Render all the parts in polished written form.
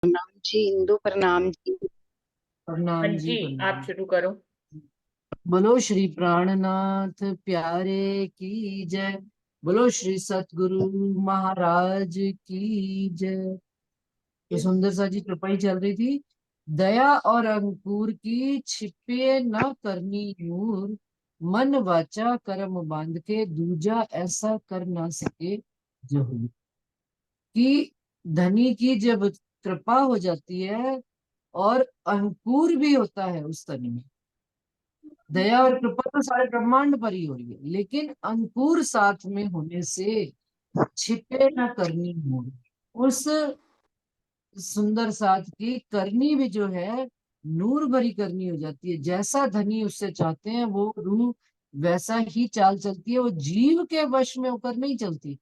प्रणाम जी इंदु, प्रणाम जी। हाँ प्रणाम जी, जी, आप प्रणाम। शुरू करो। बोलो श्री प्राणनाथ प्यारे की जय। बोलो श्री सतगुरु महाराज की जय। तो सुंदर सा जी कृपाई चल रही थी। दया और अंकुर की छिपे न करनी नूर, मन वाचा कर्म बांध के दूजा ऐसा कर ना सके जहूर। कि धनी की जब कृपा हो जाती है और अंकुर भी होता है उस तन में। दया और कृपा तो सारे ब्रह्मांड पर ही हो रही है, लेकिन अंकुर साथ में होने से छिपे न करनी हो। उस सुंदर साथ की करनी भी जो है नूर भरी करनी हो जाती है। जैसा धनी उससे चाहते हैं वो रूह वैसा ही चाल चलती है। वो जीव के वश में होकर नहीं चलती,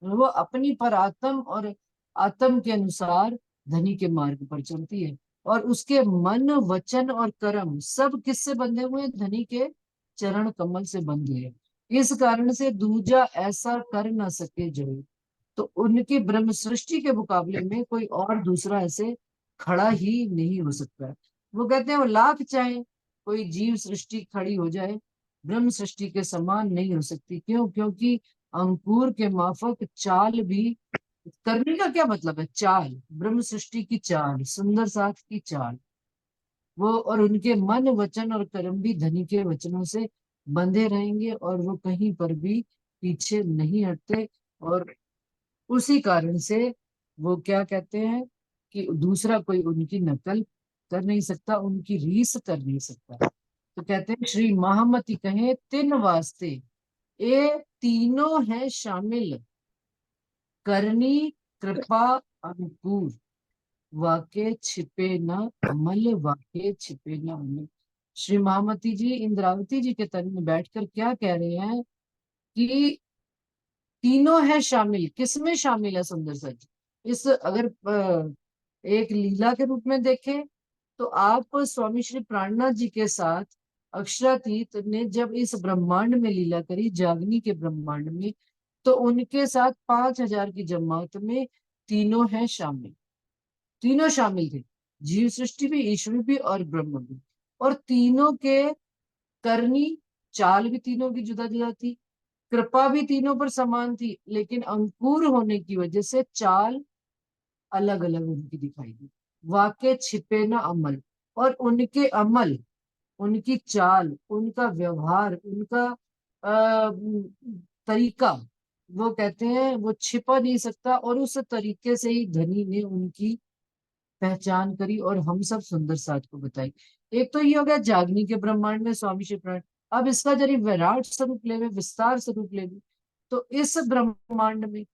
वो अपनी पर आत्म और आत्म के अनुसार धनी के मार्ग पर चलती है। और उसके मन वचन और कर्म सब किससे बंधे हुए हैं? धनी के चरण कमल से बंधे हैं। इस कारण से दूजा ऐसा कर ना सके जो। तो उनकी ब्रह्म सृष्टि के मुकाबले में कोई और दूसरा ऐसे खड़ा ही नहीं हो सकता है। वो कहते हैं वो लाख चाहे कोई जीव सृष्टि खड़ी हो जाए, ब्रह्म सृष्टि के समान नहीं हो सकती। क्यों? क्योंकि अंकुर के माफक चाल भी करने का क्या मतलब है? चाल, ब्रह्म सृष्टि की चाल, सुंदर साथ की चाल वो। और उनके मन वचन और कर्म भी धनी के वचनों से बंधे रहेंगे और वो कहीं पर भी पीछे नहीं हटते। और उसी कारण से वो क्या कहते हैं कि दूसरा कोई उनकी नकल कर नहीं सकता, उनकी रीस कर नहीं सकता। तो कहते हैं श्री महामती कहे तिन वास्ते ये तीनों है शामिल, करनी कृपा अनुकूल, वाके छिपे न अमल, वाके छिपे न अमल। श्री महामती जी इंद्रावती जी के तन में बैठकर क्या कह रहे हैं कि तीनों है शामिल। किसमें शामिल है सुंदर सा जी? इस अगर एक लीला के रूप में देखें तो आप स्वामी श्री प्राणनाथ जी के साथ अक्षरातीत ने जब इस ब्रह्मांड में लीला करी, जागनी के ब्रह्मांड में, तो उनके साथ 5,000 की जमात में तीनों हैं शामिल। तीनों शामिल थे, जीव सृष्टि भी, ईश्वर भी और ब्रह्म भी। और तीनों के करनी चाल भी तीनों की जुदा जुदा थी, कृपा भी तीनों पर समान थी, लेकिन अंकुर होने की वजह से चाल अलग अलग उनकी दिखाई दी। वाक्य छिपे न अमल, और उनके अमल, उनकी चाल, उनका व्यवहार, उनका तरीका, वो कहते हैं वो छिपा नहीं सकता। और उस तरीके से ही धनी ने उनकी पहचान करी और हम सब सुंदर साथ को बताई। एक तो ये हो गया जागनी के ब्रह्मांड में स्वामी शिव प्राण। अब इसका जरी विराट स्वरूप लेवे, विस्तार स्वरूप लेवे, तो इस ब्रह्मांड में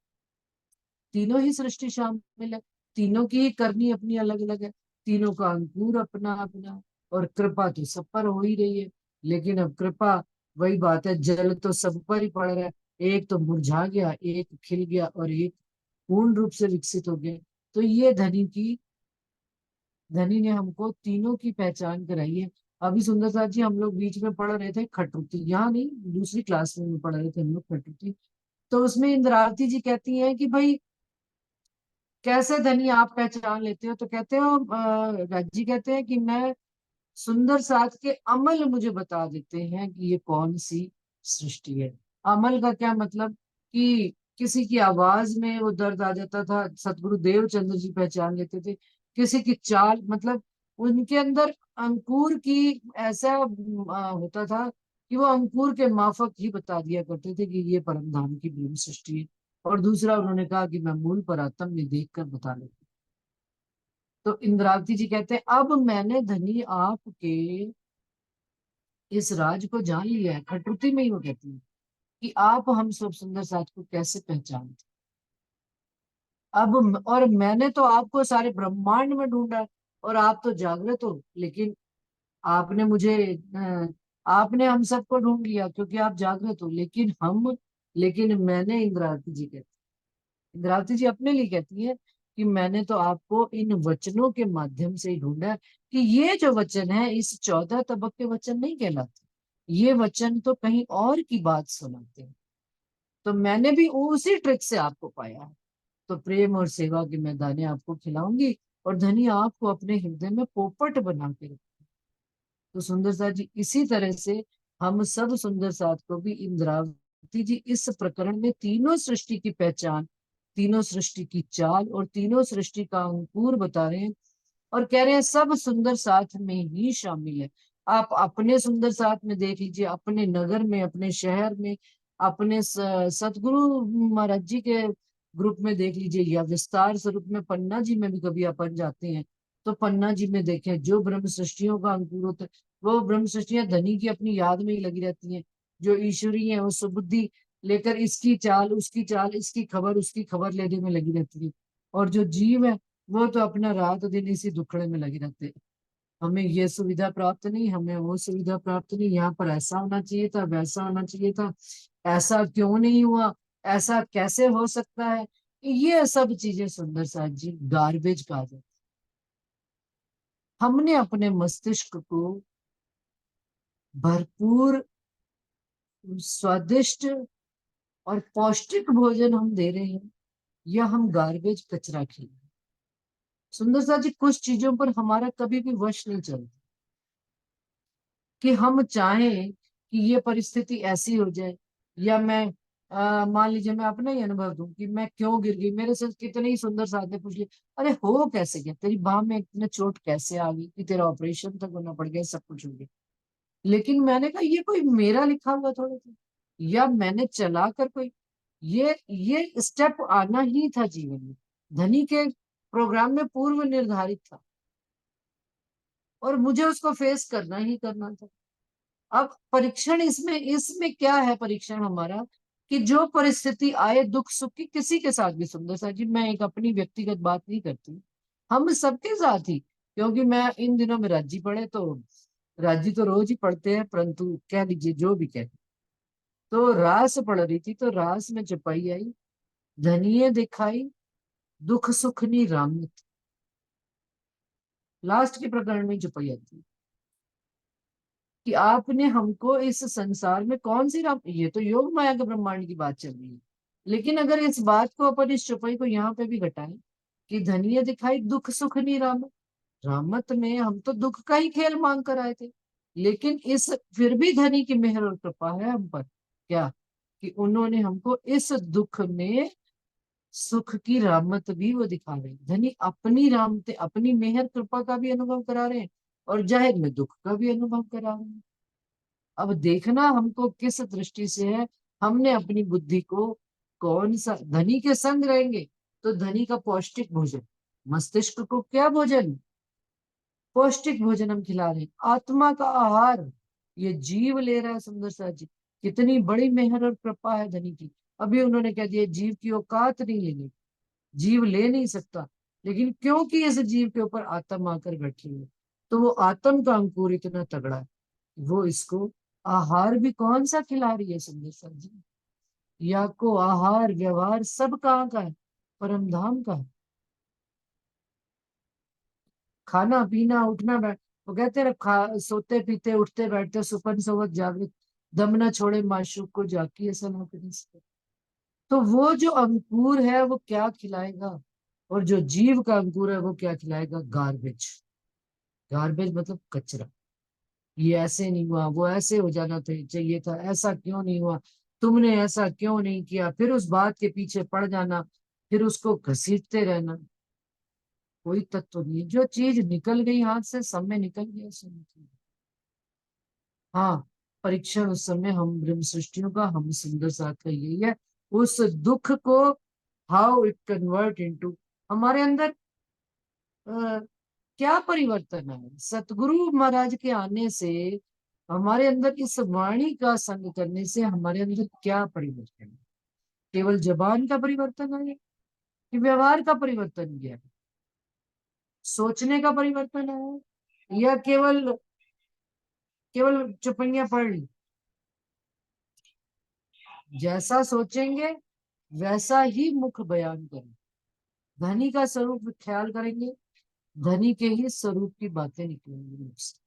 तीनों ही सृष्टि शामिल है। तीनों की ही करनी अपनी अलग अलग है, तीनों का अंकुर अपना अपना। और कृपा तो सब पर हो ही रही है। लेकिन अब कृपा, वही बात है, जल तो सब पर ही पड़ रहा है। एक तो मुरझा गया, एक खिल गया और एक पूर्ण रूप से विकसित हो गया। तो ये धनी ने हमको तीनों की पहचान कराई है। अभी सुंदर साथ जी हम लोग बीच में पढ़ रहे थे खटरुती, यहाँ नहीं, दूसरी क्लास में पढ़ रहे थे हम लोग खटरुती। तो उसमें इंद्रावती जी कहती हैं कि भाई कैसे धनी आप पहचान लेते हो? तो कहते हो राजी कहते हैं कि मैं सुंदर साथ के अमल मुझे बता देते हैं कि ये कौन सी सृष्टि है। अमल का क्या मतलब? कि किसी की आवाज में वो दर्द आ जाता था, सतगुरु देवचंद्र जी पहचान लेते थे। किसी की चाल, मतलब उनके अंदर अंकुर की ऐसा होता था कि वो अंकुर के माफक ही बता दिया करते थे कि ये परम धाम की ब्रह्म सृष्टि है। और दूसरा उन्होंने कहा कि मैं मूल पर आत्म में देख कर बता लेता। तो इंद्रावती जी कहते हैं अब मैंने धनी आपके इस राज को जान लिया है। खटुती में ही वो कहती है कि आप हम सब सुंदर साथ को कैसे पहचानते। और मैंने तो आपको सारे ब्रह्मांड में ढूंढा है, और आप तो जागृत हो, लेकिन आपने मुझे आपने हम सबको ढूंढ लिया क्योंकि आप जागृत हो। लेकिन मैंने, इंद्रावती जी कहती, इंद्रावती जी अपने लिए कहती है कि मैंने तो आपको इन वचनों के माध्यम से ही ढूंढा है। कि ये जो वचन है इस 14 तबक के वचन नहीं कहलाते, ये वचन तो कहीं और की बात सुनाते हैं। तो मैंने भी उसी ट्रिक से आपको पाया है। तो प्रेम और सेवा के मैदाने आपको खिलाऊंगी और धनी आपको अपने हृदय में पोपट बना के रखे। तो सुंदर साथ जी इसी तरह से हम सब सुंदर साथ को भी इंद्रावती जी इस प्रकरण में तीनों सृष्टि की पहचान, तीनों सृष्टि की चाल और तीनों सृष्टि का अंकुर बता रहे हैं और कह रहे हैं सब सुंदर साथ में ही शामिल है। आप अपने सुंदर साथ में देख लीजिए, अपने नगर में, अपने शहर में, अपने सतगुरु महाराज जी के ग्रुप में देख लीजिए, या विस्तार स्वरूप में पन्ना जी में भी कभी अपन जाते हैं तो पन्ना जी में देखें जो ब्रह्म सृष्टियों का अंकुर होता है, वो ब्रह्म सृष्टियां धनी की अपनी याद में ही लगी रहती हैं। जो ईश्वरी है वो सुबुद्धि लेकर इसकी चाल उसकी चाल, इसकी खबर उसकी खबर लेने में लगी रहती है। और जो जीव है वो तो अपना रात दिन इसी दुखड़े में लगे रहते हैं। हमें ये सुविधा प्राप्त नहीं, हमें वो सुविधा प्राप्त नहीं, यहाँ पर ऐसा होना चाहिए था, वैसा होना चाहिए था, ऐसा क्यों नहीं हुआ, ऐसा कैसे हो सकता है। ये सब चीजें सुंदर साथ जी गार्बेज कहा जाता है। हमने अपने मस्तिष्क को भरपूर स्वादिष्ट और पौष्टिक भोजन हम दे रहे हैं या हम गार्बेज कचरा खिला रहे हैं। सुंदर साथ जी कुछ चीजों पर हमारा कभी भी वश नहीं चलता कि हम चाहें कि ये परिस्थिति ऐसी हो जाए, या मैं मान लीजिए मैं अपना ही अनुभव दूं कि मैं क्यों गिर गई, मेरे से कितने ही सुंदर साथ ने पूछ लिया अरे हो कैसे गया, तेरी बाह में इतने चोट कैसे आ गई कि तेरा ऑपरेशन तक होना पड़ गया, सब कुछ हो गया। लेकिन मैंने कहा ये कोई मेरा लिखा हुआ थोड़ा था, या मैंने चला कर कोई, ये स्टेप आना ही था जीवन में, धनी के प्रोग्राम में पूर्व निर्धारित था और मुझे उसको फेस करना ही करना था। अब परीक्षण इसमें इसमें क्या है, परीक्षण हमारा कि जो परिस्थिति आए दुख सुख की किसी के साथ भी, सुंदर सा जी मैं एक अपनी व्यक्तिगत बात नहीं करती, हम सबके साथ ही, क्योंकि मैं इन दिनों में राज्य पढ़े तो राज्य तो रोज ही पढ़ते हैं, परंतु कह लीजिए जो भी कहे, तो रास पढ़ रही थी तो रास में चपाई आई, धनिये दिखाई दुख सुख नी रामत, लास्ट के प्रकरण में चपाई आती है कि आपने हमको इस संसार में कौन सी राम, ये तो योग माया के ब्रह्मांड की बात चल रही है, लेकिन अगर इस बात को अपन इस चौपाई को यहाँ पे भी घटाएं कि धनिया दिखाई दुख सुख नहीं रामत, रामत में हम तो दुख का ही खेल मांग कर आए थे, लेकिन इस फिर भी धनी की मेहर और कृपा है हम पर, क्या कि उन्होंने हमको इस दुख में सुख की रामत भी वो दिखा रहे हैं, धनी अपनी रामते अपनी मेहर कृपा का भी अनुभव करा रहे हैं और जाहिर में दुख का भी अनुभव करा रहे हैं। अब देखना हमको किस दृष्टि से है, हमने अपनी बुद्धि को कौन सा, धनी के संग रहेंगे तो धनी का पौष्टिक भोजन, मस्तिष्क को क्या भोजन, पौष्टिक भोजन हम खिला रहे हैं, आत्मा का आहार ये जीव ले रहा है। सुंदर सा जी कितनी बड़ी मेहर और कृपा है धनी की। अभी उन्होंने कह दिया जीव की औकात नहीं लेनी, जीव ले नहीं सकता, लेकिन क्योंकि इस जीव के ऊपर आत्म आकर बैठी है तो वो आत्म का अंकुर इतना तगड़ा है, वो इसको आहार भी कौन सा खिला रही है सुंदर सा जी, या को आहार व्यवहार सब कहाँ का है, परम धाम का है। खाना पीना उठना बैठ, वो कहते हैं ना, सोते पीते उठते बैठते सुपन सोवत जागृत, दम न छोड़े माशूक को जाकी ऐसा ना करें। तो वो जो अंकुर है वो क्या खिलाएगा, और जो जीव का अंकुर है वो क्या खिलाएगा, गार्बेज, गार्बेज मतलब कचरा। ये ऐसे नहीं हुआ, वो ऐसे हो जाना चाहिए था, ऐसा क्यों नहीं हुआ, तुमने ऐसा क्यों नहीं किया, फिर उस बात के पीछे पड़ जाना, फिर उसको घसीटते रहना, कोई तत्व नहीं है। जो चीज निकल गई हाथ से, समय निकल गया, समय निकल गया। हाँ, परीक्षण उस समय हम ब्रह्म सृष्टियों का, हम सुंदर साथ का यही है, उस दुख को हाउ इट कन्वर्ट इनटू हमारे अंदर क्या परिवर्तन है। सतगुरु महाराज के आने से, हमारे अंदर इस वाणी का संग करने से हमारे अंदर क्या परिवर्तन है, केवल जबान का परिवर्तन है कि व्यवहार का परिवर्तन किया है, सोचने का परिवर्तन है, या केवल केवल चुपैया पढ़ ली। जैसा सोचेंगे वैसा ही मुख बयान करें, धनी का स्वरूप ख्याल करेंगे, धनी के ही स्वरूप की बातें निकलेंगी मुख से।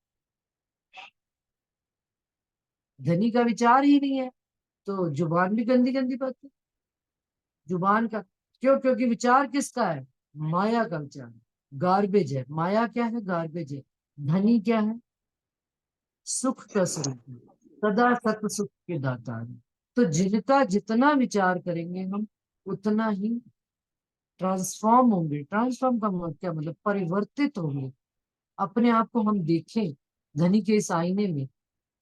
धनी का विचार ही नहीं है तो जुबान भी गंदी गंदी बातें, जुबान का, क्यों, क्योंकि विचार किसका है, माया का विचार है। गार्बेज है। माया क्या है? गार्बेज है। धनी क्या है? सुख का स्वरूप है, सदा सत सुख के दाता है। तो जिनका जितना विचार करेंगे हम, उतना ही ट्रांसफॉर्म होंगे। ट्रांसफॉर्म का मतलब क्या? मतलब परिवर्तित होंगे। अपने आप को हम देखें धनी के इस आईने में,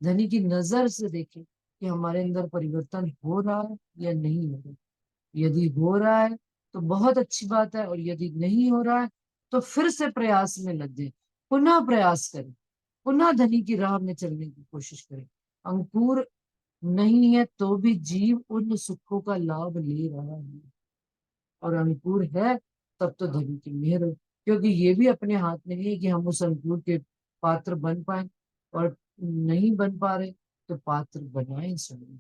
धनी की नजर से देखें कि हमारे अंदर परिवर्तन हो रहा है या नहीं हो रहा है। यदि हो रहा है तो बहुत अच्छी बात है, और यदि नहीं हो रहा है तो फिर से प्रयास में लग जाए, पुनः प्रयास करें, पुनः धनी की राह में चलने की कोशिश करें। अंकुर नहीं है तो भी जीव उन सुखों का लाभ ले रहा है, और अंकुर है तब तो धनी की मेहर हो। क्योंकि ये भी अपने हाथ में नहीं है कि हम उस अंकुर के पात्र बन पाए, और नहीं बन पा रहे तो पात्र बनाए स्वयं।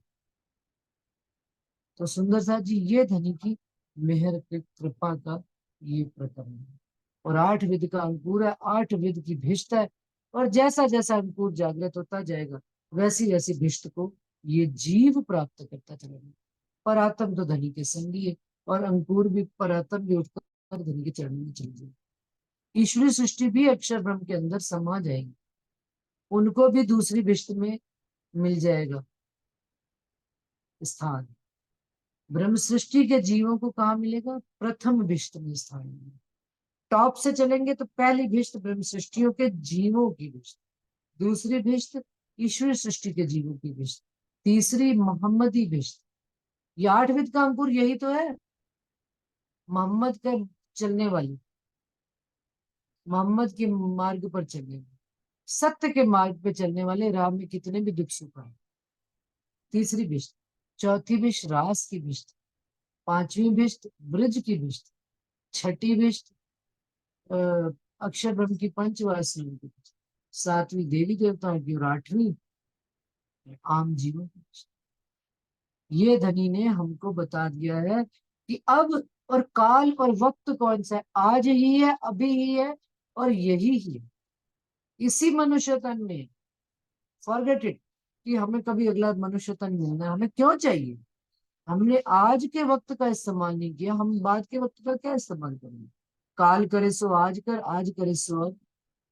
तो सुंदर सा जी, ये धनी की मेहर की कृपा का ये प्रकरण है। और 8 विध का अंकुर है, 8 विध की भिष्ट है। और जैसा जैसा अंकुर जागृत होता जाएगा, वैसी वैसी भिष्ट को ये जीव प्राप्त करता चलेगा। परात्म तो धनी के संगी है, और अंकुर भी परात्म भी उठकर धनी के चरणों में चली जाएगी। ईश्वरी सृष्टि भी अक्षर ब्रह्म के अंदर समा जाएगी, उनको भी दूसरी भिष्ट में मिल जाएगा स्थान। ब्रह्म सृष्टि के जीवों को कहाँ मिलेगा? प्रथम भिष्ट में स्थान मिलेगा। टॉप से चलेंगे तो पहली भिष्ट ब्रह्म सृष्टियों के जीवों की भिष्ट, दूसरी भिष्ट ईश्वर सृष्टि के जीवों की भिष्ट, तीसरी मोहम्मदी भिष्ट। ये 8 विध का अंकुर यही तो है। मोहम्मद का चलने वाली, मोहम्मद के मार्ग पर चलने वाले, सत्य के मार्ग पे चलने वाले, राह में कितने भी दुख सुख आए। तीसरी भिष्ट। चौथी भिष्ट रास की भिष्ट। पांचवी भिष्ट ब्रज की भिष्ट। छठी भिष्ट अक्षर ब्रह्म की पंचवासियों की। सातवीं देवी देवताओं की, और आठवीं आम जीवों की। ये धनी ने हमको बता दिया है कि अब और काल और वक्त कौन सा है। आज ही है, अभी ही है, और यही ही है, इसी मनुष्य तन में। फॉरगेट इट कि हमें कभी अगला मनुष्य तन मिलना है, हमें क्यों चाहिए? हमने आज के वक्त का इस्तेमाल नहीं किया, हम बाद के वक्त का क्या इस्तेमाल करेंगे? काल करे सो आज कर, आज करे सो अब,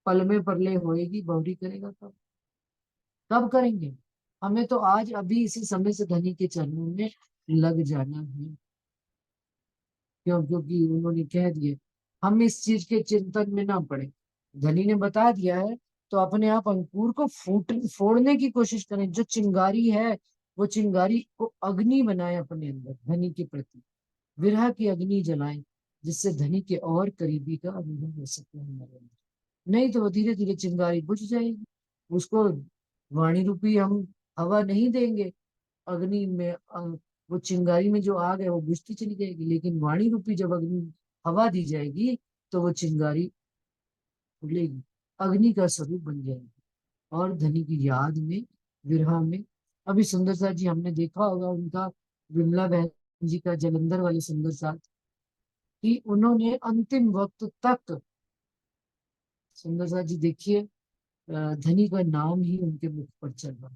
पल में परले होएगी, बहुरी करेगा कब? कब करेंगे? हमें तो आज अभी इसी समय से धनी के चरणों में लग जाना है। क्योंकि उन्होंने कह दिए, हम इस चीज के चिंतन में ना पड़े। धनी ने बता दिया है, तो अपने आप अंकुर को फोड़ने की कोशिश करें। जो चिंगारी है, वो चिंगारी को अग्नि बनाए अपने अंदर धनी के प्रति, विरह की अग्नि जलाएं, जिससे धनी के और करीबी का अनुभव हो सके हमारे अंदर। नहीं तो वो धीरे धीरे चिंगारी बुझ जाएगी। उसको वाणी रूपी हम हवा नहीं देंगे, अग्नि में वो चिंगारी में जो आग है वो बुझती चली जाएगी। लेकिन वाणी रूपी जब अग्नि हवा दी जाएगी, तो वो चिंगारी खुलेगी, अग्नि का स्वरूप बन जाएगी, और धनी की याद में, विरह में। अभी सुंदर सा जी हमने देखा होगा उनका, विमला बहन जी का जलंधर वाले सुंदर सा, कि उन्होंने अंतिम वक्त तक, सुंदर सा जी देखिए, धनी का नाम ही उनके मुख पर चल रहा।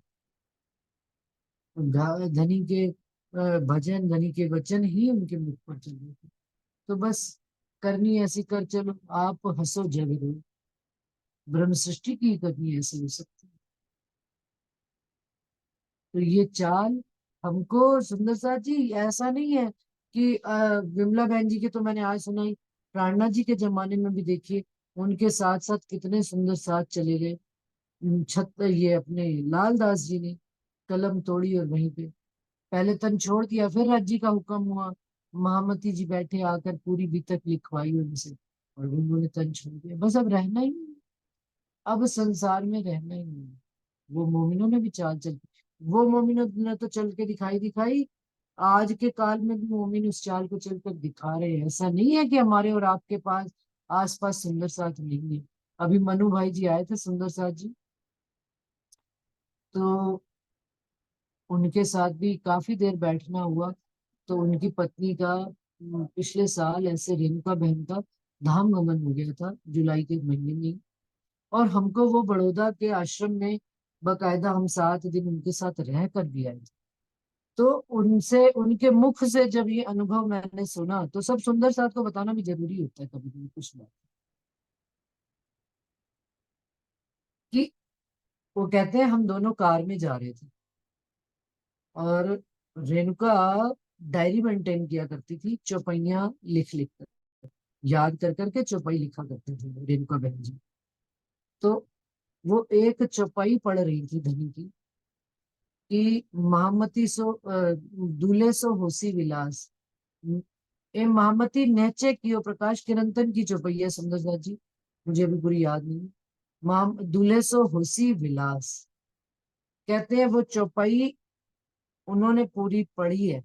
धनी के भजन, धनी के वचन ही उनके मुख पर चल रहे थे। तो बस करनी ऐसी कर चलो, आप हंसो जग रो, ब्रह्म सृष्टि की करनी ऐसी हो सकती है। तो ये चाल हमको, सुंदर सा जी, ऐसा नहीं है कि विमला बहन जी के तो मैंने आज सुनाई, प्रार्थना जी के जमाने में भी देखिए, उनके साथ साथ कितने सुंदर साथ चले गए। छत ये अपने लाल दास जी ने कलम तोड़ी, और वहीं पे पहले तन छोड़ दिया, फिर राज्य का हुक्म हुआ, महामती जी बैठे आकर पूरी बीतक लिखवाई उनसे, और उन्होंने तन छोड़ दिया। बस अब रहना ही नहीं, अब संसार में रहना ही नहीं। वो मोमिनों ने भी चाल चल, वो मोमिनों ने तो चल के दिखाई दिखाई, आज के काल में भी मोमिन उस चाल को चलकर दिखा रहे हैं। ऐसा नहीं है कि हमारे और आपके पास आसपास सुंदर साथ नहीं है। अभी मनु भाई जी आए थे, सुंदर साथ जी, तो उनके साथ भी काफी देर बैठना हुआ। तो उनकी पत्नी का पिछले साल ऐसे रेणुका बहन का धाम गमन हो गया था, जुलाई के महीने में ही। और हमको वो बड़ौदा के आश्रम में बकायदा हम 7 दिन उनके साथ रह कर भी आए थे। तो उनसे, उनके मुख से जब ये अनुभव मैंने सुना, तो सब सुंदर साथ को बताना भी जरूरी होता है कभी कभी कुछ बात। वो कहते हैं हम दोनों कार में जा रहे थे, और रेणुका डायरी मेंटेन किया करती थी, चौपाइयाँ लिख लिख कर, याद कर करके चौपाई लिखा करते थे रेणुका बहन जी। तो वो एक चौपाई पढ़ रही थी धनी की, कि महामती सो दूल्हे सो होसी विलास, ए महामती नेचे कियो, प्रकाश किरंतन की चौपाई है सुंदरदास जी, मुझे अभी पूरी याद नहीं। माम दूल्हे सो होसी विलास, कहते हैं वो चौपाई उन्होंने पूरी पढ़ी है,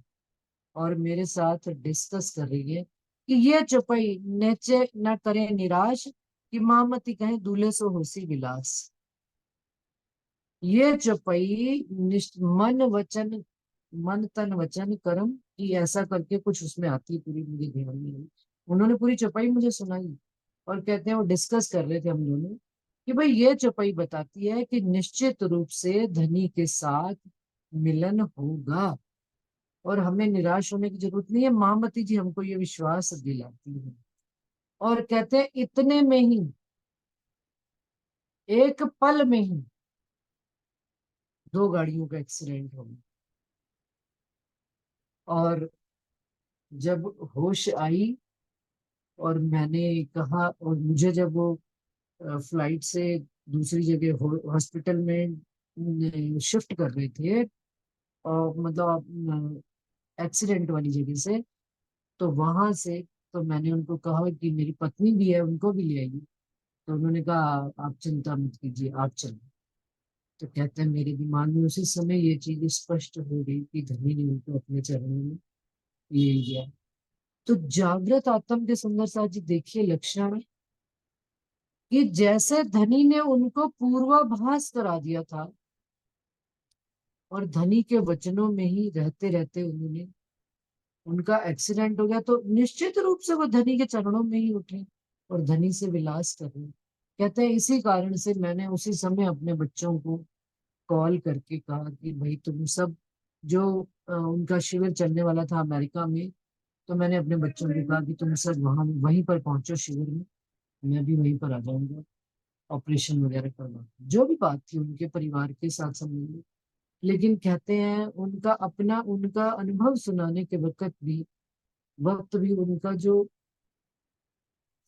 और मेरे साथ डिस्कस कर रही है कि ये चौपाई नेचे न करे निराश, कि महामती कहे दूल्हे सो होसी विलास। ये चौपाई मन वचन, मन तन वचन कर्म की ऐसा करके कुछ उसमें आती है, पूरी मुझे ध्यान नहीं है। उन्होंने पूरी चौपाई मुझे सुनाई, और कहते हैं वो डिस्कस कर रहे थे हम दोनों, कि भाई ये चौपाई बताती है कि निश्चित रूप से धनी के साथ मिलन होगा, और हमें निराश होने की जरूरत नहीं है, महामती जी हमको ये विश्वास दिलाती है। और कहते हैं इतने में ही, एक पल में ही दो गाड़ियों का एक्सीडेंट हो गया, और जब होश आई और मैंने कहा, और मुझे जब वो फ्लाइट से दूसरी जगह हॉस्पिटल में शिफ्ट कर रहे थे, और मतलब एक्सीडेंट वाली जगह से, तो वहां से, तो मैंने उनको कहा कि मेरी पत्नी भी है, उनको भी ले आइए। तो उन्होंने कहा आप चिंता मत कीजिए, आप चलिए। तो कहते हैं मेरे दिमाग में उसी समय ये चीज स्पष्ट हो गई कि धनी ने उनको अपने चरणों में ले लिया। तो जागृत आत्म के सुंदर साथ जी देखिए लक्षण, कि जैसे धनी ने उनको पूर्वाभास करा दिया था, और धनी के वचनों में ही रहते रहते उन्होंने, उनका एक्सीडेंट हो गया, तो निश्चित रूप से वो धनी के चरणों में ही उठे और धनी से विलास कर रहे। कहते हैं इसी कारण से मैंने उसी समय अपने बच्चों को कॉल करके कहा कि भाई तुम सब, जो उनका शिविर चलने वाला था अमेरिका में, तो मैंने अपने बच्चों को कहा कि तुम सब वहां वहीं पर पहुंचो शिविर में, मैं भी वहीं पर आ जाऊंगा, ऑपरेशन वगैरह करवा, जो भी बात थी उनके परिवार के साथ संबंधित। लेकिन कहते हैं उनका अपना, उनका अनुभव सुनाने के वक्त भी उनका जो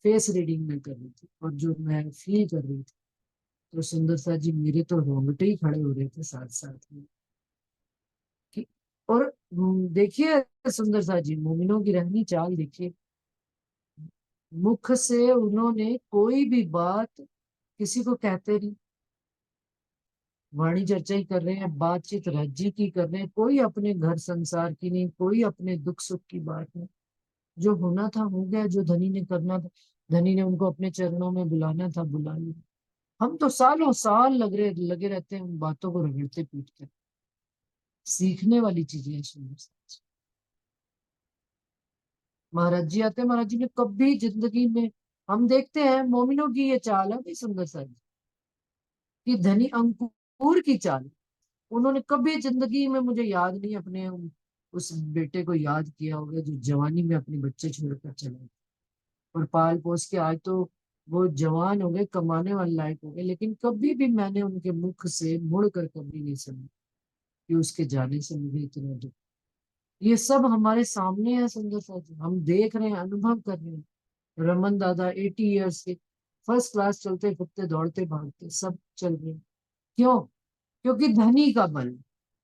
फेस रीडिंग में कर रही थी, और जो मैं फील कर रही थी, तो सुंदर सा जी मेरे तो रोंगटे ही खड़े हो रहे थे साथ साथ में, कि और देखिए सुंदर सा जी मोमिनों की रहनी चाल देखिए, मुख से उन्होंने कोई भी बात किसी को कहते नहीं, वाणी चर्चा ही कर रहे हैं, बातचीत रज्जी की कर रहे हैं, कोई अपने घर संसार की नहीं, कोई अपने दुख सुख की बात नहीं। जो होना था हो गया, जो धनी ने करना था, धनी ने उनको अपने चरणों में बुलाना था बुला लिया। हम तो सालों साल लगे रहते हैं उन बातों को रगड़ते पीटते। सीखने वाली चीजें हैं सुंदर सा। महाराज जी आते हैं, महाराज जी ने कभी जिंदगी में, हम देखते हैं मोमिनों की ये चाल है भाई सुंदर सा जी, कि धनी अंकुर की चाल, उन्होंने कभी जिंदगी में, मुझे याद नहीं अपने उस बेटे को याद किया होगा जो जवानी में अपने बच्चे छोड़कर चला गया। और पाल पोस के आज तो वो जवान हो गए, कमाने वाले लायक हो गए, लेकिन कभी भी मैंने उनके मुख से मुड़ कर कभी नहीं सुना कि उसके जाने से मुझे इतना दुख। ये सब हमारे सामने है सुंदर सा जी, हम देख रहे हैं, अनुभव कर रहे हैं। रमन दादा 80 ईयर्स के, फर्स्ट क्लास, चलते फिरते दौड़ते भागते सब चल रहे हैं। क्यों? क्योंकि धनी का बल,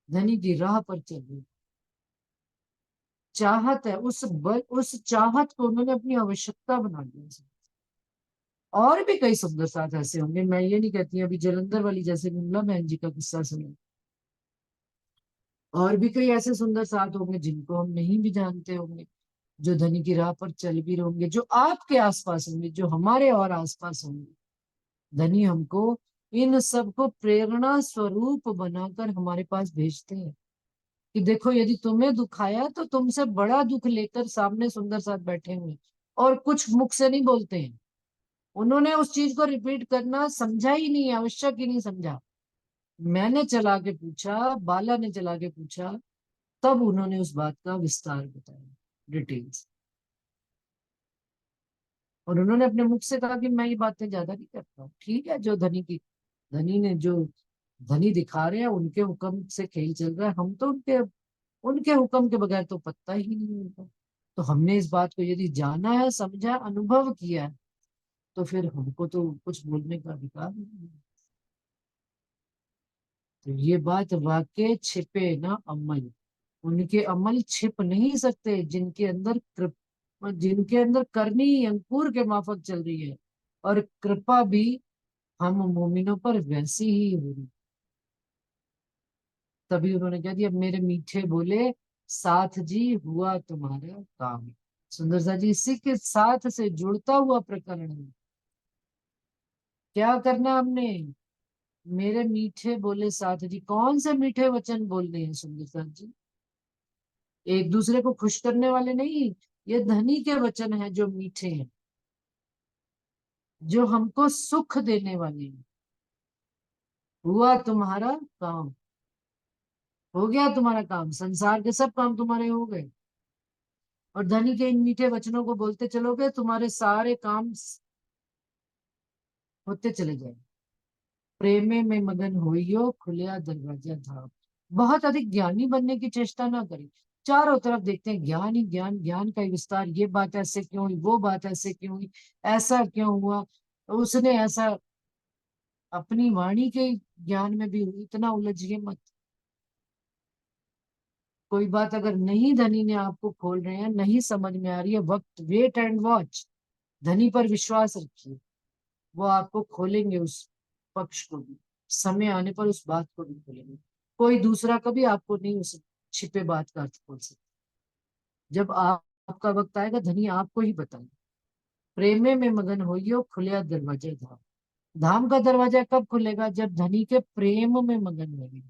धनी की राह पर चल रहे हैं। चाहत है, उस बल, उस चाहत को उन्होंने अपनी आवश्यकता बना दिया। और भी कई सुंदर साथ ऐसे होंगे, मैं ये नहीं कहती, अभी जलंधर वाली जैसे विमला बहन जी का किस्सा सुना, और भी कई ऐसे सुंदर साथ होंगे जिनको हम नहीं भी जानते होंगे, जो धनी की राह पर चल भी रहे होंगे, जो आपके आसपास होंगे, जो हमारे और आसपास होंगे। धनी हमको इन सबको प्रेरणा स्वरूप बनाकर हमारे पास भेजते हैं, कि देखो यदि तुम्हें दुखाया तो तुमसे बड़ा दुख लेकर सामने सुंदर साथ बैठे हुए, और कुछ मुख से नहीं बोलते हैं। उन्होंने उस चीज को रिपीट करना समझा ही नहीं, आवश्यक ही नहीं समझा। मैंने चला के पूछा, बाला ने चला के पूछा, तब उन्होंने उस बात का विस्तार बताया, डिटेल्स। और उन्होंने अपने मुख से कहा कि मैं ये बातें ज्यादा नहीं करता हूँ, ठीक है, जो धनी की, धनी ने जो धनी दिखा रहे हैं उनके हुक्म से खेल चल रहा है, हम तो उनके उनके हुक्म के बगैर तो पत्ता ही नहीं होता। तो हमने इस बात को यदि जाना है, समझा, अनुभव किया है, तो फिर हमको तो कुछ बोलने का अधिकार नहीं है। तो ये बात वाक्य छिपे ना अमल, उनके अमल छिप नहीं सकते जिनके अंदर करनी अंकुर के माफक चल रही है। और कृपा भी हम मोमिनों पर वैसी ही हो रही। तभी उन्होंने कह दिया, मेरे मीठे बोले साथ जी हुआ तुम्हारा काम। सुंदर सा जी इसी के साथ से जुड़ता हुआ प्रकरण है। क्या करना हमने? मेरे मीठे बोले साथ जी, कौन से मीठे वचन बोलने हैं सुंदर सा जी? एक दूसरे को खुश करने वाले नहीं, ये धनी के वचन हैं जो मीठे हैं, जो हमको सुख देने वाले हैं। हुआ तुम्हारा काम, हो गया तुम्हारा काम, संसार के सब काम तुम्हारे हो गए। और धनी के इन मीठे वचनों को बोलते चलोगे, तुम्हारे सारे काम होते चले जाए। प्रेमे में मगन होइयो खुलिया दरवाजा था। बहुत अधिक ज्ञानी बनने की चेष्टा ना करें। चारों तरफ देखते हैं ज्ञान ही ज्ञान, ज्ञान का ही विस्तार, ये बात ऐसे क्यों हुई, वो बात ऐसे क्यों हुई, ऐसा क्यों हुआ, उसने ऐसा, अपनी वाणी के ज्ञान में भी इतना उलझिए मत। कोई बात अगर नहीं धनी ने आपको खोल रहे हैं, नहीं समझ में आ रही है, वक्त वेट एंड वॉच, धनी पर विश्वास रखिए, वो आपको खोलेंगे उस पक्ष को भी, समय आने पर उस बात को भी खोलेंगे। कोई दूसरा कभी आपको नहीं उस छिपे बात का अर्थ खोल सकता। जब आपका वक्त आएगा, धनी आपको ही बताएगा। प्रेमे में मगन होइयो खुलिया दरवाजे धाम। धाम का दरवाजा कब खुलेगा? जब धनी के प्रेम में मगन होगी।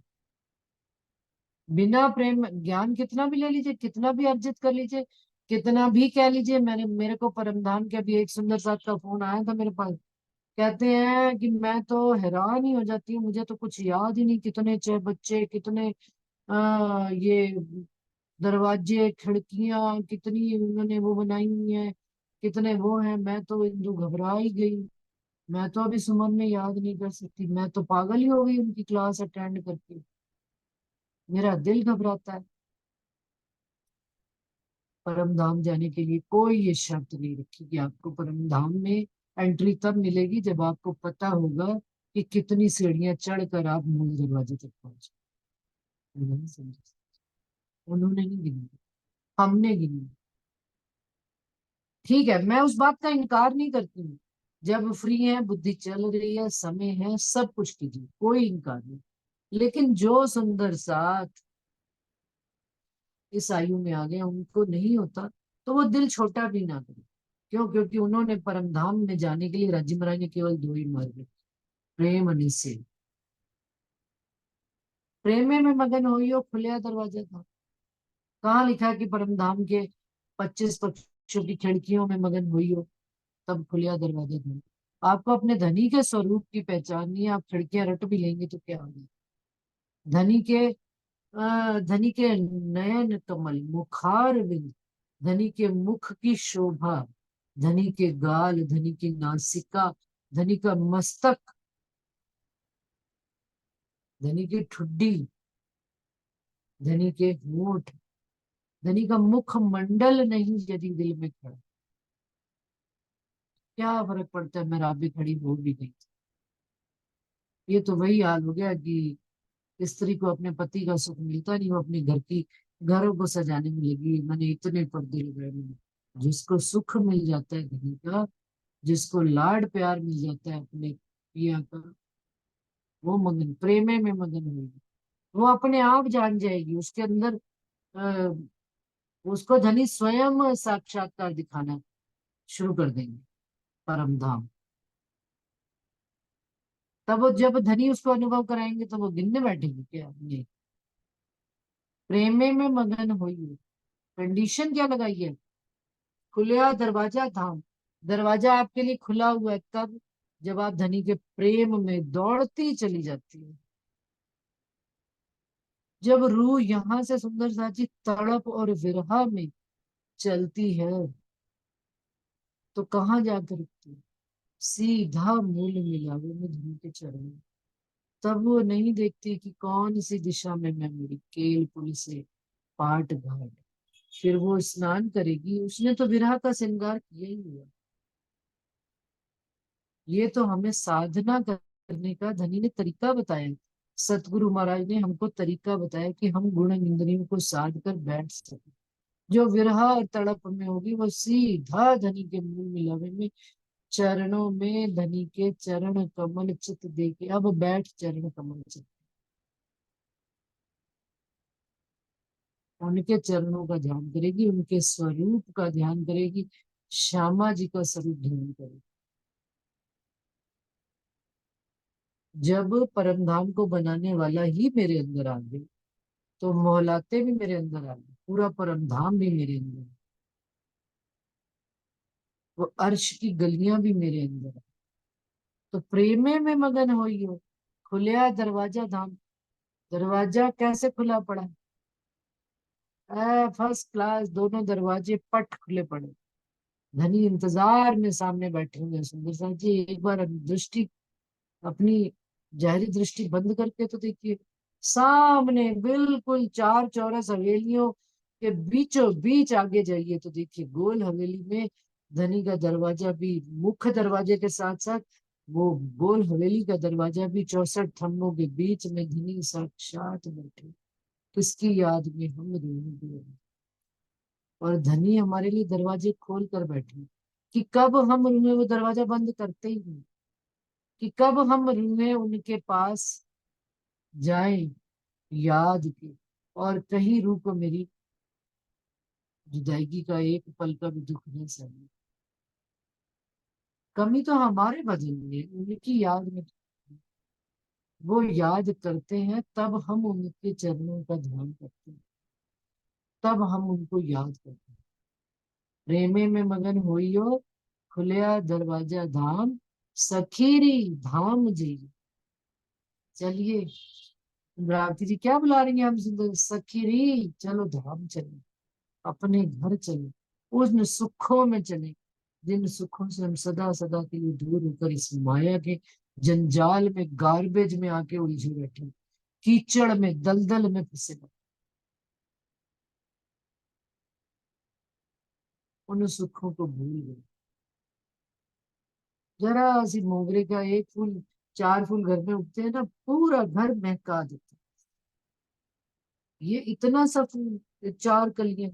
बिना प्रेम, ज्ञान कितना भी ले लीजिए, कितना भी अर्जित कर लीजिए, कितना भी कह लीजिए, मेरे को परमधाम के अभी एक सुंदर साथ का फोन आया था मेरे पास। कहते हैं कि मैं तो हैरान ही हो जाती हूँ, मुझे तो कुछ याद ही नहीं, कितने चाहे बच्चे, कितने ये दरवाजे खिड़कियां, कितनी उन्होंने वो बनाई हुई है, कितने वो हैं, मैं तो इंदु घबरा ही गई। मैं तो अभी सुमन में याद नहीं कर सकती, मैं तो पागल ही हो गई उनकी क्लास अटेंड करके, मेरा दिल घबराता है। परम धाम जाने के लिए कोई ये शर्त नहीं रखी कि आपको परम धाम में एंट्री तब मिलेगी जब आपको पता होगा कि कितनी सीढ़ियां चढ़कर आप मूल दरवाजे तक पहुंचे। नहीं समझे? उन्होंने नहीं गिनी, हमने गिनी। ठीक है, मैं उस बात का इनकार नहीं करती हूँ। जब फ्री है, बुद्धि चल रही है, समय है, सब कुछ कीजिए, कोई इनकार नहीं। लेकिन जो सुंदर साथ इस आयु में आ गए, उनको नहीं होता, तो वो दिल छोटा भी ना करे। क्यों? क्योंकि उन्होंने परम धाम में जाने के लिए राज्य महाराज ने केवल दो ही मार्ग है, प्रेम और निश्चय। प्रेमे में मगन होइयो खुलिया दरवाजा था। कहाँ लिखा है कि परम धाम के 25 पक्षों की खिड़कियों में मगन हुई, तब खुलिया दरवाजा था? आपको अपने धनी के स्वरूप की पहचान नहीं है, आप खिड़कियां रट भी लेंगे तो क्या होगा? धनी के धनी के नयन कमल, मुखार विंद, धनी के मुख की शोभा, धनी के गाल, धनी की नासिका, धनी का मस्तक, धनी की ठुड्डी, धनी के होंठ, धनी का मुख मंडल नहीं यदि दिल में खड़ा, क्या फर्क पड़ता है? मैं राबी खड़ी हो भी गई। ये तो वही हाल हो गया कि स्त्री को अपने पति का सुख मिलता नहीं, वो अपने घरों को सजाने में लगी, मैंने इतने पर्दे लगाए मैंने। जिसको सुख मिल जाता है धनी का, जिसको लाड प्यार मिल जाता है अपने पिया का, वो मगन, प्रेमे में मगन होगी। वो अपने आप जान जाएगी उसके अंदर। अ, उसको धनी स्वयं साक्षात्कार दिखाना शुरू कर देंगे, परम धाम। तब वो जब धनी उसको अनुभव कराएंगे तो वो गिनने बैठेगी क्या? नहीं। प्रेमे में मगन हुई, कंडीशन क्या लगाई है? खुला दरवाजा धाम। दरवाजा आपके लिए खुला हुआ है तब जब आप धनी के प्रेम में दौड़ती चली जाती है। जब रूह यहां से सुंदर साची तड़प और विरह में चलती है, तो कहाँ जाकर रुकती है? सीधा मूल मिलावे में धनी के चरण में। तब वो नहीं देखती कि कौन सी दिशा में मैं मुड़ी, केल पुल से पाट घाट। फिर वो स्नान करेगी, उसने तो विरह का श्रृंगार किया ही हुआ। ये तो हमें साधना करने का धनी ने तरीका बताया। सतगुरु महाराज ने हमको तरीका बताया कि हम गुण इंद्रियों को साध कर बैठ सके। जो विरह और तड़प में होगी वो सीधा धनी के मूल मिलावे में, चरणों में धनी के चरण कमल चित देके अब बैठ चरण कमल चित, उनके चरणों का ध्यान करेगी, उनके स्वरूप का ध्यान करेगी, श्यामा जी का स्वरूप ध्यान करेगी। जब परम धाम को बनाने वाला ही मेरे अंदर आ गए तो मोहलाते भी मेरे अंदर आ गए, पूरा परम धाम भी मेरे अंदर है, वो अर्श की गलियां भी मेरे अंदर है। तो प्रेमे में मगन होइयो, खुलिया दरवाजा धाम। दरवाजा कैसे खुला पड़ा, फर्स्ट क्लास, दोनों दरवाजे पट खुले पड़े। धनी इंतजार में सामने बैठे हुए हैं। सुंदर सा जी एक बार दृष्टि, अपनी गहरी दृष्टि बंद करके तो देखिए, सामने बिल्कुल चार चौरस हवेलियों के बीचों बीच आगे जाइए तो देखिए गोल हवेली में धनी का दरवाजा भी, मुख्य दरवाजे के साथ साथ वो गोल हवेली का दरवाजा भी 64 थंबों के बीच में धनी साक्षात बैठे। किसकी याद में हम रोने दे, और धनी हमारे लिए दरवाजे खोल कर बैठे कि कब हम रूहे वो दरवाजा बंद करते ही नहीं, कि कब हम रूहे उनके पास जाएं याद के, और कहीं रूप मेरी जुदाई का एक पल का भी दुख नहीं सहना। कमी तो हमारे भजन में, उनकी याद में। वो याद करते हैं तब हम उनके चरणों का ध्यान करते हैं, तब हम उनको याद करते हैं। प्रेमे में मगन होइयो, खुलिया दरवाजा धाम, सखीरी धाम जी। चलिए, इमरावती जी क्या बुला रही हैं हम सुंदर, सखीरी चलो धाम चले, अपने घर चले, उन सुखों में चले जिन सुखों से हम सदा सदा के लिए दूर होकर इस माया के जंजाल में, गार्बेज में आके उलझे बैठे, कीचड़ में दलदल में फंसे बैठे। उन सुखों को भूल गए। जरा सी मोगरे का एक फूल, चार फूल घर में उगते हैं ना, पूरा घर महका देते हैं। ये इतना सा फूल, ये चार कलियां,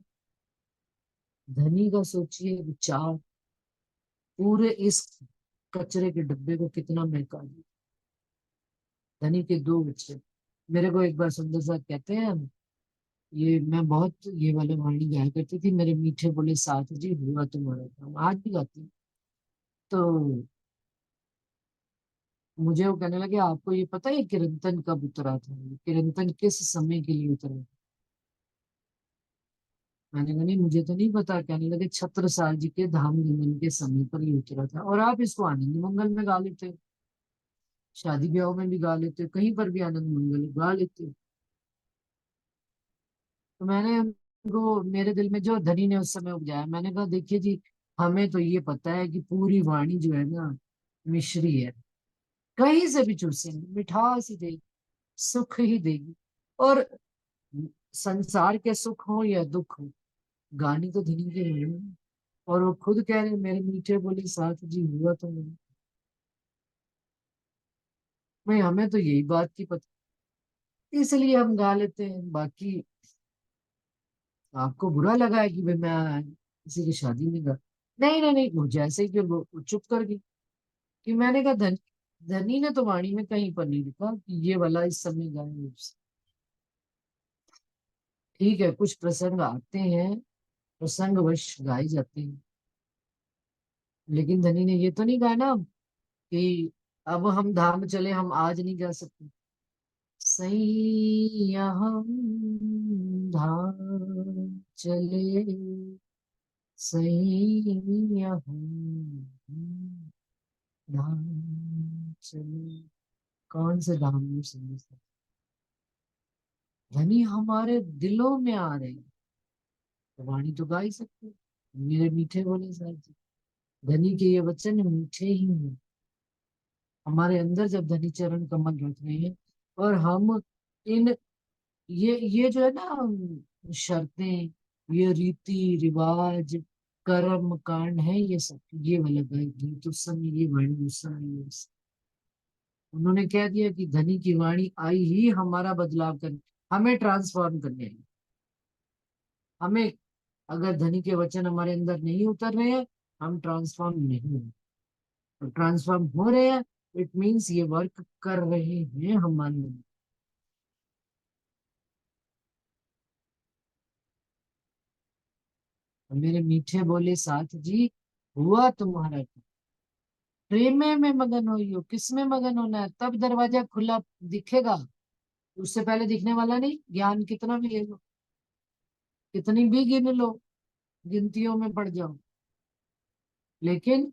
धनी का सोचिए विचार, पूरे इस कचरे के डब्बे को कितना महका दिया। धनी के दो बच्चे, मेरे को एक बार सुंदर सा कहते हैं, ये मैं बहुत ये वाले वाणी गाया करती थी, मेरे मीठे बोले साथ जी हुआ तुम्हारा काम, आज भी गाती हूँ। तो मुझे वो कहने लगे आपको ये पता है किरंतन कब उतरा था, किरंतन किस समय के लिए उतरा था? मैंने कहा नहीं मुझे तो नहीं पता। कहने लगे छत्रसाल जी के धाम निमन के समय पर ये उतरा था, और आप इसको आनंद मंगल में गा लेते हो, शादी ब्याह में भी गा लेते हो, कहीं पर भी आनंद मंगल गा लेते हो। तो मैंने उनको, मेरे दिल में जो धनी ने उस समय उपजाया, मैंने कहा देखिए जी, हमें तो ये पता है कि पूरी वाणी जो है ना मिश्री है, कहीं से भी चूसेंगे मिठास ही देगी, सुख ही देगी। और संसार के सुख हो या दुख हो, गानी तो धनी की नहीं है। और वो खुद कह रहे मेरे मीठे बोले साथ जी हुआ तो नहीं। भाई हमें तो यही बात की पता, इसलिए हम गा लेते हैं। बाकी आपको बुरा लगा है कि भाई मैं किसी की शादी में गा, नहीं नहीं नहीं, वो जैसे ही फिर वो चुप कर गई। कि मैंने कहा धनी ने तो वाणी में कहीं पर नहीं लिखा कि ये वाला इस समय गाए। ठीक है, कुछ प्रसंग आते हैं, प्रसंगवश गाए जाते हैं, लेकिन धनी ने ये तो नहीं कहा ना कि अब हम धाम चले, हम आज नहीं जा सकते। सैया हम धाम चले, सैया हम धाम चले। कौन से धाम में सुनी से धनी हमारे दिलों में आ रहे हैं, तो वाणी तो गा ही सकते हैं। मेरे मीठे बोले साहब जी, धनी के ये वचन मीठे ही हैं। हमारे अंदर जब धनी चरण कमल रख रहे हैं, और हम इन ये जो है ना शर्तें, ये रीति रिवाज, कर्म कांड है, ये सब ये वाला गीत उस समय, ये वाणी उस समय, उन्होंने कह दिया कि धनी की वाणी आई ही हमारा बदलाव कर, हमें ट्रांसफॉर्म करने आई। हमें, अगर धनी के वचन हमारे अंदर नहीं उतर रहे हैं, हम ट्रांसफॉर्म नहीं हो, तो ट्रांसफॉर्म हो रहे हैं, इट मीन्स ये वर्क कर रहे हैं हमारे अंदर। और मेरे मीठे बोले साथ जी, हुआ तुम्हारा क्या? प्रेम में मगन हो, किस में मगन होना है, तब दरवाजा खुला दिखेगा। उससे पहले दिखने वाला नहीं। ज्ञान कितना भी ले लो, कितनी भी गिन लो, गिनतियों में पड़ जाओ, लेकिन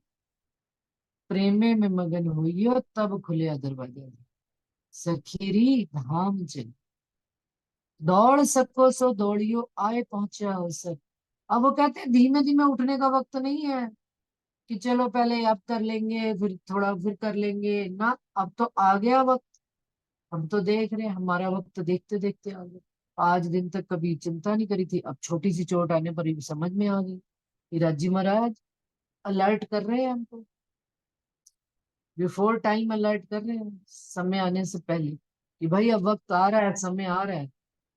प्रेम में मगन होइयो तब खुले दरवाजा। सखीरी धाम चल, दौड़ सको सो दौड़ियो, आए पहुंचे अवसर। अब वो कहते हैं धीमे धीमे उठने का वक्त नहीं है, कि चलो पहले अब कर लेंगे, फिर थोड़ा फिर कर लेंगे ना। अब तो आ गया वक्त। हम तो देख रहे हैं, हमारा वक्त देखते देखते आ गया। आज दिन तक कभी चिंता नहीं करी थी, अब छोटी सी चोट आने पर ही समझ में आ गई कि राजी महाराज अलर्ट कर रहे हैं हमको, बिफोर टाइम अलर्ट कर रहे हैं, समय आने से पहले, कि भाई अब वक्त आ रहा है, समय आ रहा है।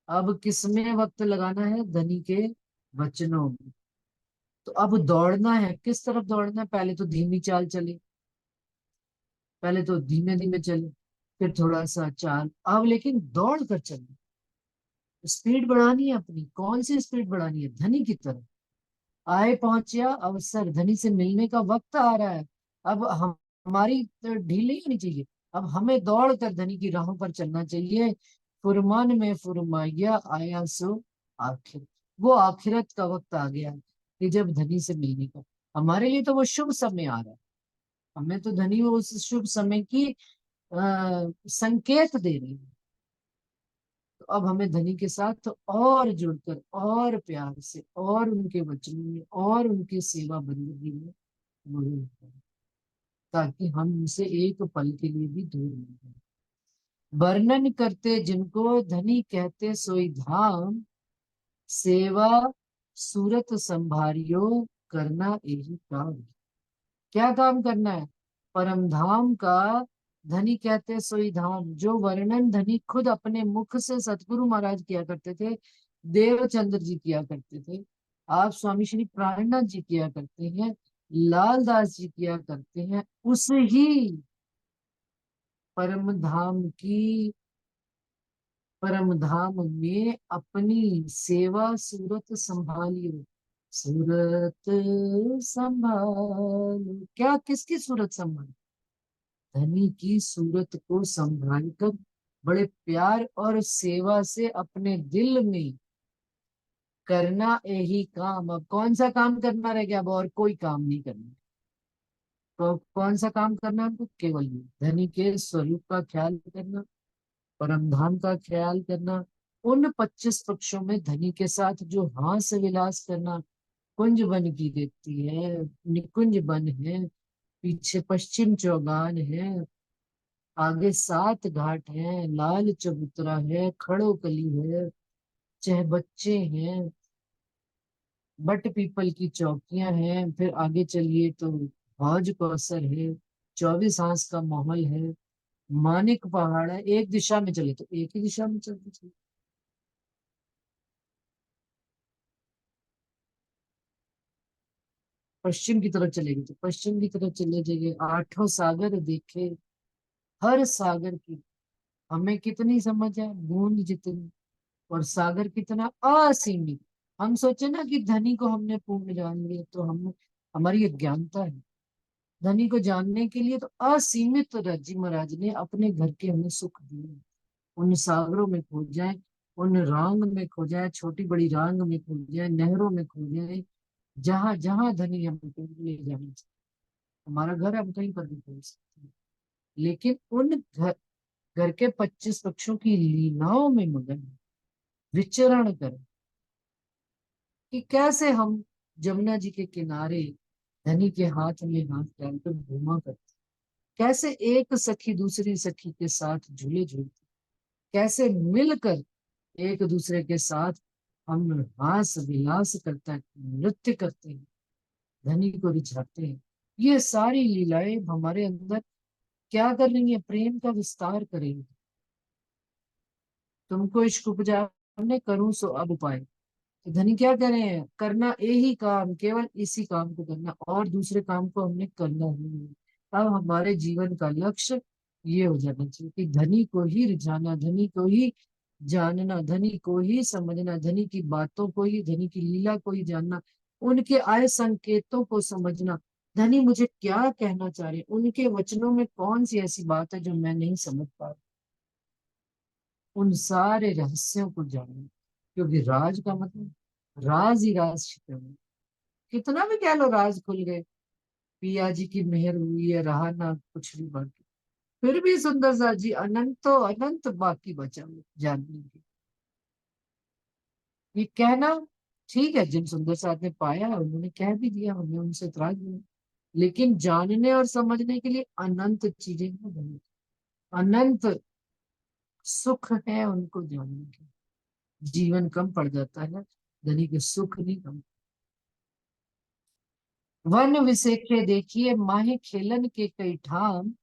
अब किसमें वक्त लगाना है? धनी के वचनों में। तो अब दौड़ना है, किस तरफ दौड़ना है? पहले तो धीमी चाल चले, पहले तो धीमे धीमे चले, फिर थोड़ा सा चाल, अब लेकिन दौड़ कर चले। स्पीड बढ़ानी है अपनी, कौन सी स्पीड बढ़ानी है? धनी की तरफ। आए पहुंचा अवसर, धनी से मिलने का वक्त आ रहा है। अब हम, हमारी तो ढील नहीं होनी चाहिए। अब हमें दौड़ कर धनी की राहों पर चलना चाहिए। फुरमान में फुरमाया आया सो आखिर, वो आखिरत का वक्त आ गया कि जब धनी से मिलने का, हमारे लिए तो वो शुभ समय आ रहा है। हमें तो धनी वो उस शुभ समय की संकेत दे रही है। तो अब हमें धनी के साथ और जुड़कर, और प्यार से, और उनके वचनों में, और उनकी सेवा बंदगी में मगन होना, ताकि हम उनसे एक पल के लिए भी दूर न रहे। वर्णन करते जिनको धनी कहते सोई धाम, सेवा सूरत संभारियो, करना यही काम। क्या काम करना है? परम धाम का धनी कहते सोई धाम, जो वर्णन धनी खुद अपने मुख से सतगुरु महाराज किया करते थे, देवचंद्र जी किया करते थे, आप स्वामी श्री प्राणनाथ जी किया करते हैं, लाल दास जी किया करते हैं, उस ही परम धाम की, परम धाम में अपनी सेवा सूरत संभालियो। सूरत संभालो, क्या किसकी सूरत संभाल? धनी की सूरत को संभाल कर, बड़े प्यार और सेवा से अपने दिल में करना यही काम। अब कौन सा काम करना रह गया? अब और कोई काम नहीं करना। तो कौन सा काम करना है हमको? केवल ये धनी के स्वरूप का ख्याल करना, परमधाम का ख्याल करना, उन 25 पक्षों में धनी के साथ जो हास विलास करना। कुंज बन की देती है, निकुंज बन है, पीछे पश्चिम चौगान है, आगे 7 घाट हैं, लाल चबूतरा है, खड़ो कली है, चह बच्चे हैं, बट पीपल की चौकियां हैं, फिर आगे चलिए तो हौज कौसर है, 24 हांस का महल है, मानिक पहाड़ है। एक दिशा में चले तो एक ही दिशा में चलते चले, पश्चिम की तरफ चलेगी तो पश्चिम की तरफ चले जाइए। आठों सागर देखे, हर सागर की हमें कितनी समझ है? बूंद जितनी। और सागर कितना असीमित। हम सोचे ना कि धनी को हमने पूर्ण जान लिया, तो हम, हमारी अज्ञानता है। धनी को जानने के लिए तो असीमित राजी महाराज ने अपने घर के हमें सुख दिए। उन सागरों में खो जाए, उन रांग में खो जाए, छोटी बड़ी रांग में खो जाए, नहरों में खो जाए, जहां जहां धनी हमको ले जाना चाहिए। हमारा घर हम कहीं पर भी खोल सकते हैं, लेकिन उन घर, घर के 25 पक्षों की लीलाओं में मगन विचरण कर, कि कैसे हम जमुना जी के किनारे धनी के हाथ में हाथ डालकर घूमा करते, कैसे एक सखी दूसरी सखी के साथ झूले झूलती, कैसे मिलकर एक दूसरे के साथ हम हास विलास करते हैं, नृत्य करते हैं, धनी को रिझाते हैं। ये सारी लीलाएं हमारे अंदर क्या कर रही है? प्रेम का विस्तार करेंगी। तुमको इश्क उपजा ने करूं सो अब पाए। तो धनी क्या कह रहे हैं? करना यही काम, केवल इसी काम को करना, और दूसरे काम को हमने करना ही नहीं। अब हमारे जीवन का लक्ष्य ये हो जाना चाहिए कि धनी को ही रिझाना, धनी को ही जानना, धनी को ही समझना, धनी की बातों को ही, धनी की लीला को ही जानना, उनके आए संकेतों को समझना। धनी मुझे क्या कहना चाह रहे हैं, उनके वचनों में कौन सी ऐसी बात है जो मैं नहीं समझ पा रहा, उन सारे रहस्यों को जानना। क्योंकि राज का मतलब राज ही राज छिपे हुए। कितना भी कह लो राज खुल गए, पिया जी की मेहर हुई है, रहा ना कुछ भी बाकी, फिर भी सुंदर सा जी अनंतो अनंत बाकी बचा हुआ जानने के। ये कहना ठीक है, जिन सुंदर साथ ने पाया उन्होंने कह भी दिया, हमें उनसे इतराज नहीं। लेकिन जानने और समझने के लिए अनंत चीजें हैं धनी, अनंत सुख है उनको जानने के। जीवन कम पड़ जाता है, धनी के सुख नहीं कम। वन विसेखे देखिए माहे खेलन के कई ठाम,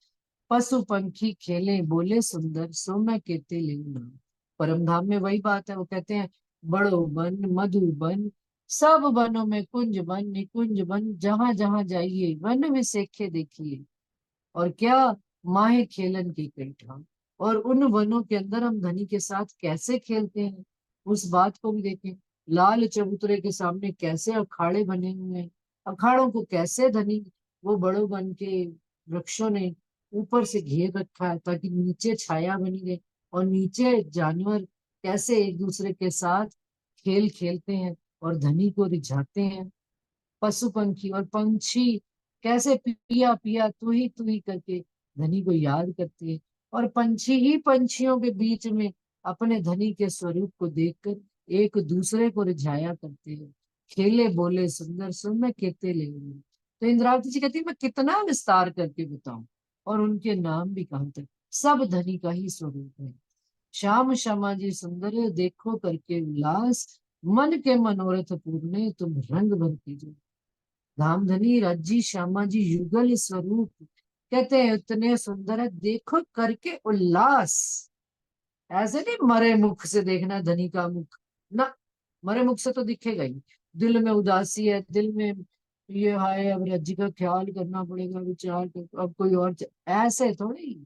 पशु पंखी खेले बोले सुंदर, सो मैं केते ले नाम। परम धाम में वही बात है, वो कहते हैं बड़ो बन मधु बन, सब वनों में कुंज बन निकुंज बन, जहां जहां जाइए वन विसेखे देखिए। और क्या? माहे खेलन की कई ठाम। और उन वनों के अंदर हम धनी के साथ कैसे खेलते हैं, उस बात को भी देखें। लाल चबूतरे के सामने कैसे अखाड़े बने हुए हैं, अखाड़ों को कैसे धनी वो बड़ों बन के वृक्षों ने ऊपर से घेर रखा है ताकि नीचे छाया बनी रहे। और नीचे जानवर कैसे एक दूसरे के साथ खेल खेलते हैं और धनी को रिझाते हैं। पशु पंखी और पंछी कैसे पिया पिया तू ही करके धनी को याद करते हैं। और पंछी ही पंछियों के बीच में अपने धनी के स्वरूप को देखकर एक दूसरे को रिझाया करते हैं। खेले बोले सुंदर सुन मैं केते ले गई। तो इंद्रावती जी कहती है मैं कितना विस्तार करके बताऊं, और उनके नाम भी कहाँ तक, सब धनी का ही स्वरूप है। श्याम श्यामा जी सुंदर देखो करके उल्लास, मन के मनोरथ पूर्णे तुम रंग भर कीजिए। धामधनी रज्जी श्यामा जी युगल स्वरूप, कहते हैं इतने सुंदर है देखो करके उल्लास। ऐसे नहीं मरे मुख से देखना धनी का मुख, ना, मरे मुख से तो दिखेगा ही। दिल में उदासी है, दिल में ये हाय अब रज्जी का ख्याल करना पड़ेगा, विचार कर अब कोई और ऐसे थोड़ी।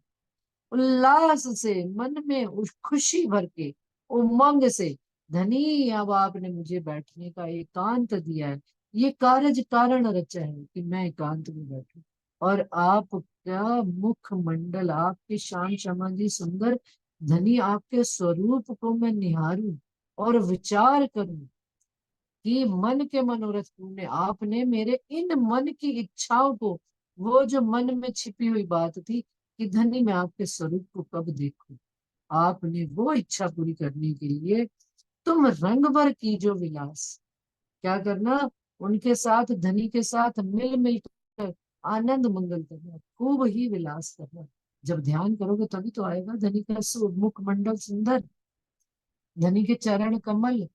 उल्लास से मन में उस खुशी भर के उमंग से, धनी अब आपने मुझे बैठने का एकांत दिया है, ये कारज कारण रचा है कि मैं एकांत में बैठूं। और आपका मुख मंडल, आपके शान क्षमा जी सुंदर, धनी आपके स्वरूप को मैं निहारूं और विचार करूं कि मन के मनोरथ पूर्ण आपने मेरे इन मन की इच्छाओं को, वो जो मन में छिपी हुई बात थी कि धनी मैं आपके स्वरूप को कब देखूं, आपने वो इच्छा पूरी करने के लिए तुम रंग भर की जो विलास। क्या करना? उनके साथ धनी के साथ मिल मिल कर आनंद मंगल करना, खूब ही विलास करना। जब ध्यान करोगे तभी तो आएगा धनी का मुख मंडल सुंदर, धनी के चरण कमल,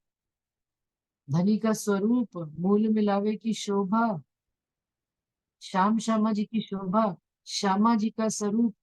धनी का स्वरूप, मूल मिलावे की शोभा, श्याम श्यामा जी की शोभा, श्यामा जी का स्वरूप